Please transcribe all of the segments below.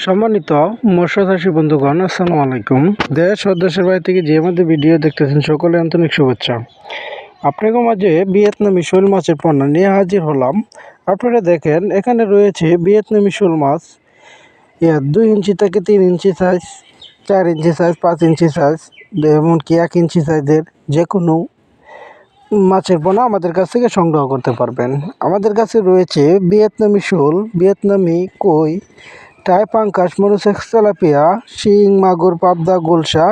সম্মানিত মৎস্য চাষী বন্ধুগণ, আসসালামু আলাইকুম। দেশ ও দেশের বাইরে থেকে যে আমাদের ভিডিও দেখতেছেন সকলে আন্তরিক শুভেচ্ছা। আপনাদের মাঝে ভিয়েতনামি শোল মাছের পণ্য নিয়ে হাজির হলাম। আপনারা দেখেন, এখানে রয়েছে ভিয়েতনামি শোল মাছ। 2 ইঞ্চি থেকে 3 ইঞ্চি সাইজ, 4 ইঞ্চি সাইজ, 5 ইঞ্চি সাইজ, এমনকি 1 ইঞ্চি সাইজের যে কোনো মাছের পোনা আমাদের কাছ থেকে সংগ্রহ করতে পারবেন। আমাদের কাছে রয়েছে ভিয়েতনামি শোল, ভিয়েতনামি কই, টাই, পাঙ্কাশ, মনোসেক্স, তেলাপিয়া, শিং, মাগুর, পাবদা, গোলসা,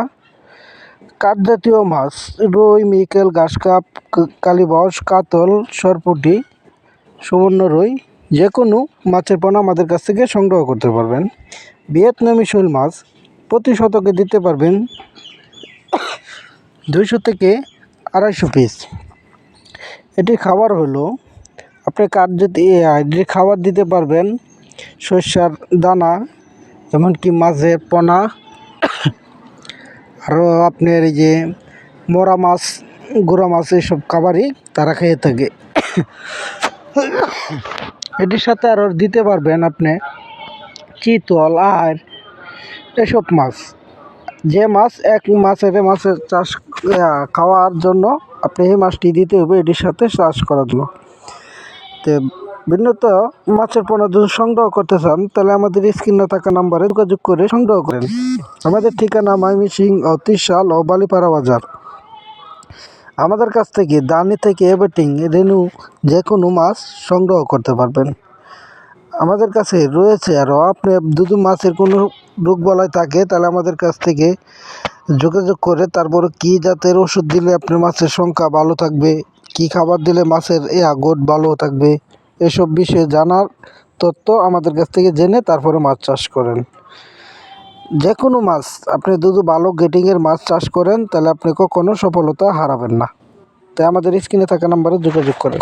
কাঠজাতীয় মাছ, রুই, মৃগেল, ঘাসকাপ, কালীবাউস, কাতল, সরপুঁটি, সুবর্ণ রুই, যে কোনো মাছের পোনা আমাদের কাছ থেকে সংগ্রহ করতে পারবেন। ভিয়েতনামি শোল মাছ প্রতি শতকে দিতে পারবেন 200 থেকে 250 পিস। এটি খাবার হলো, আপনি এটির খাবার দিতে পারবেন সরষার দানা, এমনকি মাছের পোনা, আরও আপনার এই যে মোরা মাছ, গুঁড়া মাছ, এইসব খাবারই তারা খেয়ে থাকে। এটির সাথে আরও দিতে পারবেন আপনি চিতল, আর এসব মাছ। যে মাছ মাছের চাষ খাওয়ার জন্য আপনি এই মাছটি দিতে হবে এটির সাথে চাষ করার জন্য। তো ভিন্নত মাছের পোনা যদি সংগ্রহ করতে চান তাহলে আমাদের স্ক্রিনে থাকা নাম্বারে যোগাযোগ করে সংগ্রহ করেন। আমাদের ঠিকানা ময়মনসিংহ ও ত্রিশাল ও বালিপাড়া বাজার। আমাদের কাছ থেকে দানি থেকে এভরিথিং রেনু যে কোনো মাছ সংগ্রহ করতে পারবেন। আমাদের কাছে রয়েছে আরও, আপনি যদি মাছের কোনো রোগবালাই থাকে তাহলে আমাদের কাছ থেকে যোগাযোগ করে তারপরে কী জাতের ওষুধ দিলে আপনার মাছের সংখ্যা ভালো থাকবে, কি খাবার দিলে মাছের গোট ভালো থাকবে, এসব বিষয়ে জানার তথ্য আমাদের কাছ থেকে জেনে তারপরে মাছ চাষ করেন। যে কোনো মাছ আপনি যদি ভালো গেটিংয়ের মাছ চাষ করেন তাহলে আপনি কখনো সফলতা হারাবেন না। তাই আমাদের স্ক্রিনে থাকা নাম্বারে যোগাযোগ করেন।